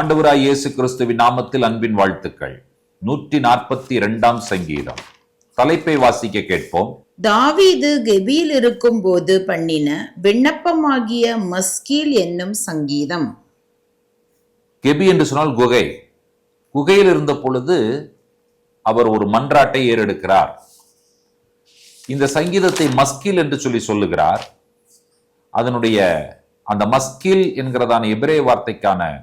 ஆண்டவராய் இயேசு கிறிஸ்துவின் நாமத்தில் அன்பின் வாழ்த்துக்கள். 142 சங்கீதம். தலைப்பை வாசிக்க கேட்போம். தாவீது கெபியில் இருக்கும் போது பண்ணின விண்ணப்பமாகிய மஸ்கீல் என்னும் சங்கீதம். கெபி என்று சொன்னால் குகை. குகையில் இருந்த பொழுது அவர் ஒரு மன்றாட்டை ஏறெடுக்கிறார். இந்த சங்கீதத்தை மஸ்கீல் என்று சொல்லி சொல்லுகிறார். அதனுடைய அந்த மஸ்கீல் என்கிறதான எபிரேய வார்த்தைக்கான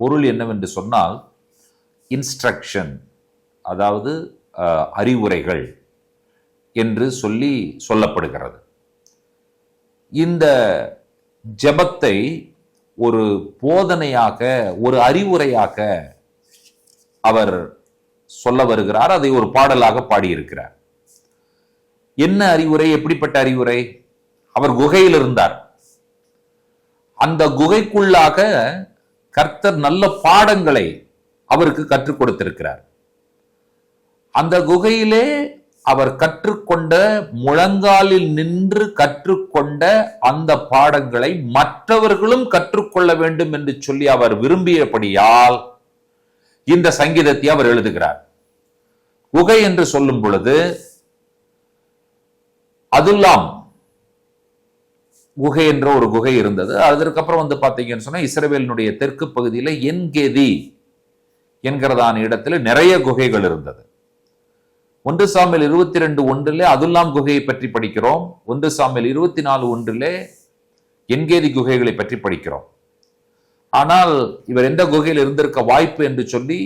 பொருள் என்னவென்று சொன்னால் இன்ஸ்ட்ரக்ஷன், அதாவது அறிவுரைகள் என்று சொல்லப்படுகிறது. இந்த ஜெபத்தை ஒரு போதனையாக, ஒரு அறிவுரையாக அவர் சொல்ல வருகிறார். அதை ஒரு பாடலாக பாடியிருக்கிறார். என்ன அறிவுரை? எப்படிப்பட்ட அறிவுரை? அவர் குகையில் இருந்தார். அந்த குகைக்குள்ளாக கர்த்தர் நல்ல பாடங்களை அவருக்கு கற்றுக் கொடுத்திருக்கிறார். அந்த குகையிலே அவர் கற்றுக்கொண்ட, முழங்காலில் நின்று கற்றுக்கொண்ட அந்த பாடங்களை மற்றவர்களும் கற்றுக்கொள்ள வேண்டும் என்று சொல்லி அவர் விரும்பியபடியால் இந்த சங்கீதத்தை அவர் எழுதுகிறார். குகை என்று சொல்லும் பொழுது அதுல்லாம் குகை என்ற ஒரு குகை இருந்தது. அதற்கப்புறம் பாத்தீங்கன்னு சொன்னா இஸ்ரவேலினுடைய தெற்கு பகுதியில என்கேதி என்கிறதான இடத்துல நிறைய குகைகள் இருந்தது. 1 சாமுவேல் 22:1 அதுல்லாம் குகையை பற்றி படிக்கிறோம். 1 சாமுவேல் 24:1 என்கேதி குகைகளை பற்றி படிக்கிறோம். ஆனால் இவர் எந்த குகையில் இருந்திருக்க வாய்ப்பு என்று சொல்லி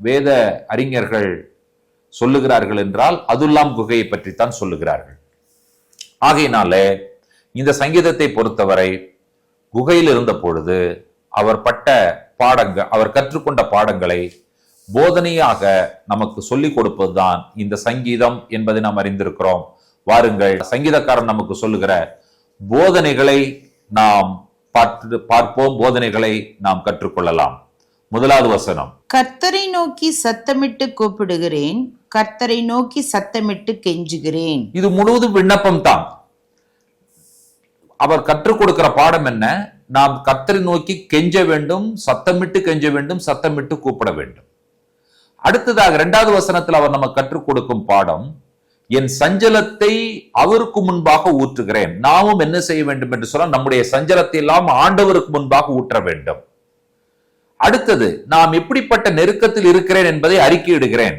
வேத அறிஞர்கள் சொல்லுகிறார்கள் என்றால் அதுல்லாம் குகையை பற்றித்தான் சொல்லுகிறார்கள். ஆகையினாலே இந்த சங்கீதத்தை பொறுத்தவரை குகையில் இருந்த பொழுது அவர் பட்ட பாடங்கள், அவர் கற்றுக்கொண்ட பாடங்களை போதனையாக நமக்கு சொல்லிக் கொடுப்பதுதான் இந்த சங்கீதம் என்பதை நாம் அறிந்திருக்கிறோம். வாருங்கள், சங்கீதக்காரன் நமக்கு சொல்லுகிற போதனைகளை நாம் பார்ப்போம், போதனைகளை நாம் கற்றுக்கொள்ளலாம். 1வது வசனம். கர்த்தரை நோக்கி சத்தமிட்டு கூப்பிடுகிறேன், கர்த்தரை நோக்கி சத்தமிட்டு கெஞ்சுகிறேன். இது முழுவதும் விண்ணப்பம் தான். அவர் கற்றுக் கொடுக்கிற பாடம் என்ன? நாம் கர்த்தரை நோக்கி கெஞ்ச வேண்டும், சத்தமிட்டு கெஞ்ச வேண்டும், சத்தமிட்டு கூப்பிட வேண்டும். அடுத்ததாக 2வது வசனத்தில் அவர் நமக்கு கற்றுக் கொடுக்கும் பாடம், என் சஞ்சலத்தை அவருக்கு முன்பாக ஊற்றுகிறேன். நாமும் என்ன செய்ய வேண்டும் என்று சொன்னால் நம்முடைய சஞ்சலத்தை எல்லாம் ஆண்டவருக்கு முன்பாக ஊற்ற வேண்டும். அடுத்தது, நாம் எப்படிப்பட்ட நெருக்கத்தில் இருக்கிறேன் என்பதை அறிக்கையிடுகிறேன்.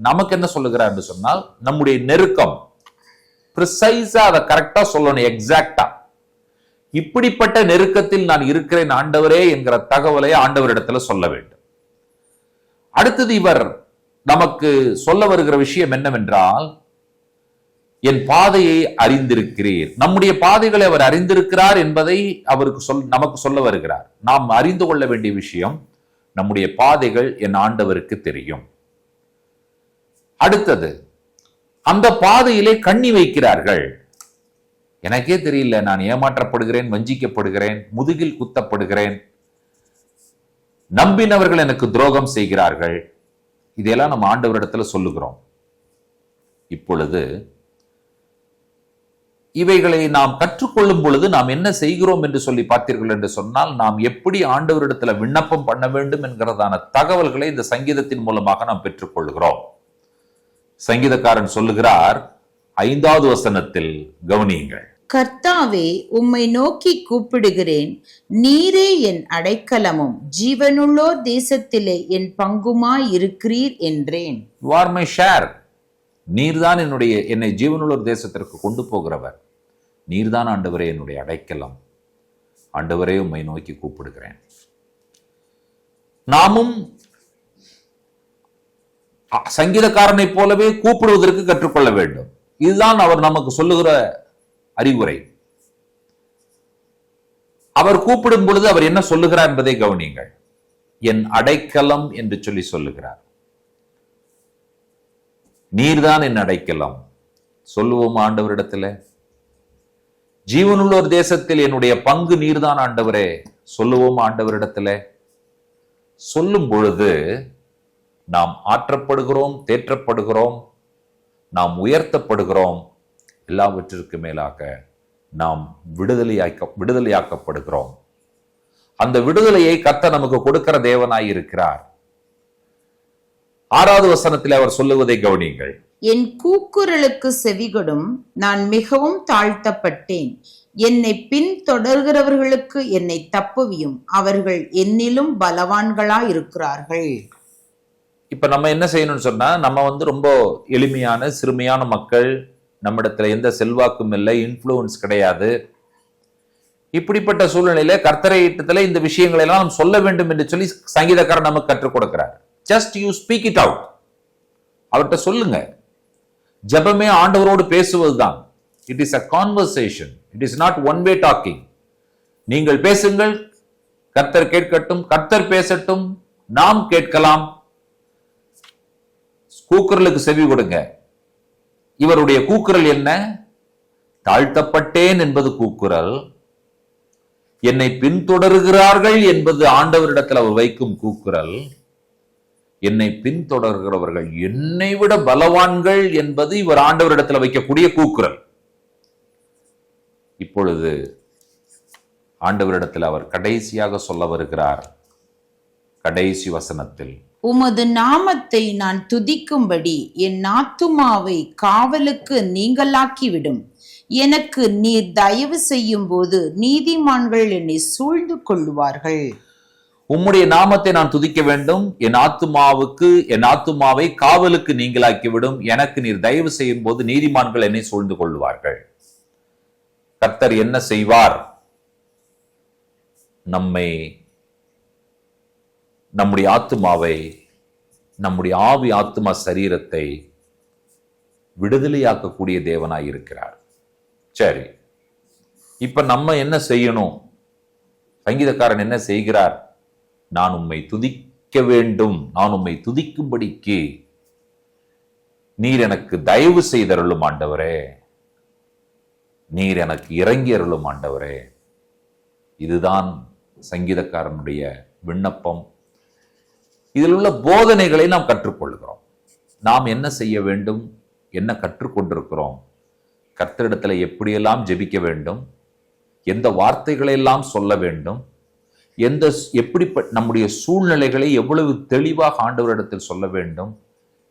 நமக்கு என்ன சொல்லுகிறார் என்று சொன்னால் நம்முடைய நெருக்கம் பிரிசைஸா அதை கரெக்டா சொல்லணும், எக்ஸாக்டா. இப்படிப்பட்ட நெருக்கத்தில் நான் இருக்கிறேன் ஆண்டவரே என்கிற தகவலை ஆண்டவரிடத்துல சொல்ல வேண்டும். அடுத்தது இவர் நமக்கு சொல்ல வருகிற விஷயம் என்னவென்றால், என் பாதையை அறிந்திருக்கிறீர். நம்முடைய பாதைகளை அவர் அறிந்திருக்கிறார் என்பதை அவருக்கு நமக்கு சொல்ல வருகிறார். நாம் அறிந்து கொள்ள வேண்டிய விஷயம், நம்முடைய பாதைகள் என் ஆண்டவருக்கு தெரியும். அடுத்தது, அந்த பாதையிலே கண்ணி வைக்கிறார்கள். எனக்கே தெரியல, நான் ஏமாற்றப்படுகிறேன், வஞ்சிக்கப்படுகிறேன், முதுகில் குத்தப்படுகிறேன், நம்பினவர்கள் எனக்கு துரோகம் செய்கிறார்கள். இதையெல்லாம் நம்ம ஆண்டவரிடத்துல சொல்லுகிறோம். இப்பொழுது இவைகளை நாம் கற்றுக்கொள்ளும் பொழுது நாம் என்ன செய்கிறோம் என்று சொல்லி பார்த்தீர்கள் என்று சொன்னால், நாம் எப்படி ஆண்டவரிடத்துல விண்ணப்பம் பண்ண வேண்டும் என்கிறதான தகவல்களை இந்த சங்கீதத்தின் மூலமாக நாம் பெற்றுக்கொள்கிறோம். சங்கீதக்காரன் சொல்லுகிறார் 5வது வசனத்தில், கவனியுங்கள். கர்த்தாவே, உம்மை நோக்கி கூப்பிடுகிறேன், நீரே என் அடைக்கலமும் ஜீவனுள்ளோர் தேசத்திலே என் பங்குமாய் இருக்கிறீர் என்றேன். You are my share. நீர்தான் என்னை ஜீவனுள்ளோர் தேசத்திற்கு கொண்டு போகிறவர். நீர்தான் ஆண்டவரே என்னுடைய அடைக்கலம். ஆண்டவரே, உம்மை நோக்கி கூப்பிடுகிறேன். நாமும் சங்கீதக்காரனை போலவே கூப்பிடுவதற்கு கற்றுக்கொள்ள வேண்டும். இதுதான் அவர் நமக்கு சொல்லுகிற அறிவுரை. அவர் கூப்பிடும் பொழுது அவர் என்ன சொல்லுகிறார் என்பதை கவனியுங்கள். என் அடைக்கலம் என்று சொல்லி சொல்லுகிறார். நீர்தான் என் அடைக்கலம். சொல்லுவோம் ஆண்டவரிடத்துல. ஜீவனுள்ளோர் தேசத்தில் என்னுடைய பங்கு நீர்தான் ஆண்டவரே. சொல்லுவோம் ஆண்டவரிடத்துல. சொல்லும் பொழுது நாம் ஆற்றப்படுகிறோம், தேற்றப்படுகிறோம், நாம் உயர்த்தப்படுகிறோம். எல்லாவற்றிற்கு மேலாக நாம் விடுதலையாக்கப்படுகிறோம். அந்த விடுதலையை கர்த்தர் நமக்கு கொடுக்கிற தேவனாய் இருக்கிறார். 6வது வசனத்தில் அவர் சொல்லுவதை கவனியுங்கள். என் கூக்குரலுக்கு செவிகொடும், நான் மிகவும் தாழ்த்தப்பட்டேன். என்னை பின்தொடர்கிறவர்களுக்கு என்னை தப்புவியும், அவர்கள் என்னிலும் பலவான்களாயிருக்கிறார்கள். இப்ப நம்ம என்ன செய்யணும்னு சொன்னா, நம்ம ரொம்ப எளிமையான சிறுமியான மக்கள், நம்மிடத்துல எந்த செல்வாக்கும் இல்லை, இன்ஃப்ளூயன்ஸ் கிடையாது. இப்படிப்பட்ட சூழ்நிலையில கர்த்தரையிட்டத்துல இந்த விஷயங்களை எல்லாம் நாம் சொல்ல வேண்டும் என்று சொல்லி சங்கீதக்காரன் நமக்கு கற்றுக் கொடுக்கிறார். Just you speak it out. அவர்கிட்ட சொல்லுங்க. ஜெபமே ஆண்டவரோடு பேசுவதுதான். It is a conversation. It is not one way talking. நீங்கள் பேசுங்கள், கர்த்தர் கேட்கட்டும், கர்த்தர் பேசட்டும், நாம் கேட்கலாம். கூக்குரலுக்கு செவி கொடுங்க. இவருடைய கூக்குரல் என்ன? தாழ்த்தப்பட்டேன் என்பது கூக்குரல். என்னை பின்தொடர்கிறார்கள் என்பது ஆண்டவரிடத்தில் அவர் வைக்கும் கூக்குரல். என்னை பின்தொடர்கிறவர்கள் என்னை விட பலவான்கள் என்பது இவர் ஆண்டவரிடத்தில் வைக்கக்கூடிய கூக்குரல். இப்பொழுது ஆண்டவரிடத்தில் அவர் கடைசியாக சொல்ல வருகிறார். கடைசி வசனத்தில், உமது நாமத்தை நான் துதிக்கும்படி என் ஆத்துமாவை காவலுக்கு நீங்களாக்கிவிடும். எனக்கு நீர் தயவு செய்யும் போது நீதிமான்கள் என்னை சூழ்ந்து கொள்வார்கள். உம்முடைய நாமத்தை நான் துதிக்க வேண்டும். என் ஆத்துமாவை காவலுக்கு நீங்களாக்கிவிடும். எனக்கு நீர் தயவு செய்யும் போது நீதிமான்கள் என்னை சூழ்ந்து கொள்வார்கள். கர்த்தர் என்ன செய்வார்? நம்முடைய ஆத்துமாவை, நம்முடைய ஆவி ஆத்துமா சரீரத்தை விடுதலையாக்கக்கூடிய தேவனாய் இருக்கிறார். சரி, இப்ப நம்ம என்ன செய்யணும்? சங்கீதக்காரன் என்ன செய்கிறார்? நான் உம்மை துதிக்க வேண்டும். நான் உம்மை துதிக்கும்படிக்கு நீர் எனக்கு தயவு செய்தருளும் ஆண்டவரே. நீர் எனக்கு இறங்கி அருளும் ஆண்டவரே. இதுதான் சங்கீதக்காரனுடைய விண்ணப்பம். இதில் உள்ள போதனைகளை நாம் கற்றுக்கொள்கிறோம். நாம் என்ன செய்ய வேண்டும், என்ன கற்றுக்கொண்டிருக்கிறோம், கர்த்தரிடத்துல எப்படியெல்லாம் ஜெபிக்க வேண்டும், எந்த வார்த்தைகளை எல்லாம் சொல்ல வேண்டும், எப்படி நம்முடைய சூழ்நிலைகளை எவ்வளவு தெளிவாக ஆண்டவரிடத்தில் சொல்ல வேண்டும்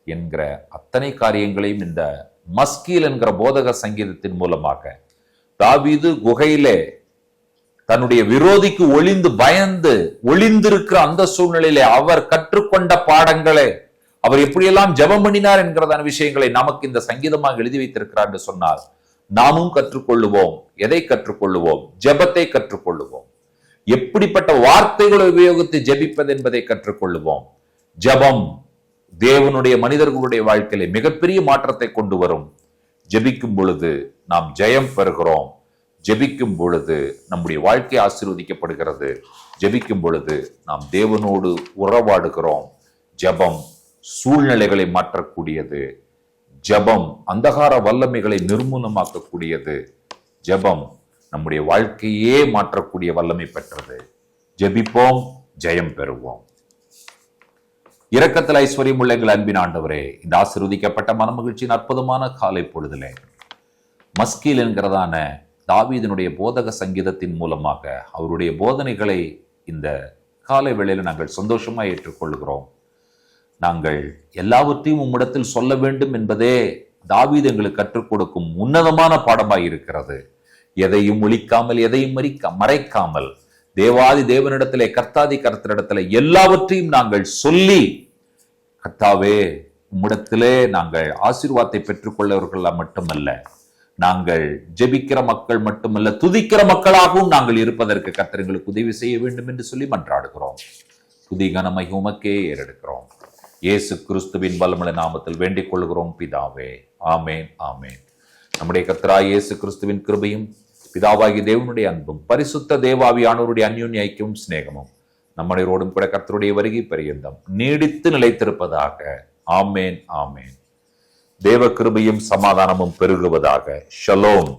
என்கிற அத்தனை காரியங்களையும் இந்த மஸ்கீல் என்கிற போதக சங்கீதத்தின் மூலமாக தாவீது குகையிலே தன்னுடைய விரோதிக்கு பயந்து ஒளிந்திருக்கிற அந்த சூழ்நிலையிலே அவர் கற்றுக்கொண்ட பாடங்களே, அவர் எப்படியெல்லாம் ஜெபம் பண்ணினார் என்கிறதான விஷயங்களை நமக்கு இந்த சங்கீதமாக எழுதி வைத்திருக்கிறார் என்று சொன்னால், நாமும் கற்றுக்கொள்ளுவோம். எதை கற்றுக்கொள்ளுவோம்? ஜெபத்தை கற்றுக்கொள்ளுவோம். எப்படிப்பட்ட வார்த்தைகளை உபயோகித்து ஜெபிப்பது என்பதை கற்றுக்கொள்ளுவோம். ஜெபம் தேவனுடைய மனிதர்களுடைய வாழ்க்கையிலே மிகப்பெரிய மாற்றத்தை கொண்டு வரும். ஜெபிக்கும் பொழுது நாம் ஜெயம் பெறுகிறோம். ஜெபிக்கும் பொழுது நம்முடைய வாழ்க்கை ஆசீர்வதிக்கப்படுகிறது. ஜெபிக்கும் பொழுது நாம் தேவனோடு உறவாடுகிறோம். ஜெபம் சூழ்நிலைகளை மாற்றக்கூடியது. ஜெபம் அந்தகார வல்லமைகளை நிர்மூலமாக்கக்கூடியது. ஜெபம் நம்முடைய வாழ்க்கையே மாற்றக்கூடிய வல்லமை பெற்றது. ஜெபிப்போம், ஜெயம் பெறுவோம். இரக்கத்தில் ஐஸ்வர்யம் உள்ள எங்கள் அன்பின் ஆண்டவரே, இந்த ஆசீர்வதிக்கப்பட்ட மனமகிழ்ச்சியின் அற்புதமான காலை பொழுதிலே மஸ்கீல் என்கிறதான தாவீதினுடைய போதக சங்கீதத்தின் மூலமாக அவருடைய போதனைகளை இந்த காலை வேளையில் நாங்கள் சந்தோஷமாக ஏற்றுக்கொள்கிறோம். நாங்கள் எல்லாவற்றையும் உம்மிடத்தில் சொல்ல வேண்டும் என்பதே தாவீது எங்களுக்கு கற்றுக் கொடுக்கும் உன்னதமான பாடமாய் இருக்கிறது. எதையும் ஒழிக்காமல், எதையும் மறைக்காமல், தேவாதி தேவனிடத்திலே, கர்த்தாதி கர்த்தரிடத்திலே எல்லாவற்றையும் நாங்கள் சொல்லி, கர்த்தாவே உம்மிடத்திலே நாங்கள் ஆசீர்வாதத்தை பெற்றுக்கொள்ளவர்கள் மட்டுமல்ல, நாங்கள் ஜெபிக்கிற மக்கள் மட்டுமல்ல, துதிக்கிற மக்களாகவும் நாங்கள் இருப்பதற்கு கர்த்தர் எங்களுக்கு உதவி செய்ய வேண்டும் என்று சொல்லி மன்றாடுகிறோம். துதி கனமை உமக்கே ஏறெடுக்கிறோம். இயேசு கிறிஸ்துவின் வல்லமையுள்ள நாமத்தில் வேண்டிக் கொள்கிறோம் பிதாவே. ஆமேன், ஆமேன். நம்முடைய கர்த்தராகிய இயேசு கிறிஸ்துவின் கிருபையும் பிதாவாகிய தேவனுடைய அன்பும் பரிசுத்த தேவாவியானவருடைய அந்யோன்ய ஐக்கியமும் சிநேகமும் நம்மளோடும் கூட கர்த்தருடைய வருகை பரியந்தம் நீடித்து நிலைத்திருப்பதாக. ஆமேன், ஆமேன். தேவ கிருபையும் சமாதானமும் பெருகுவதாக. ஷலோம்.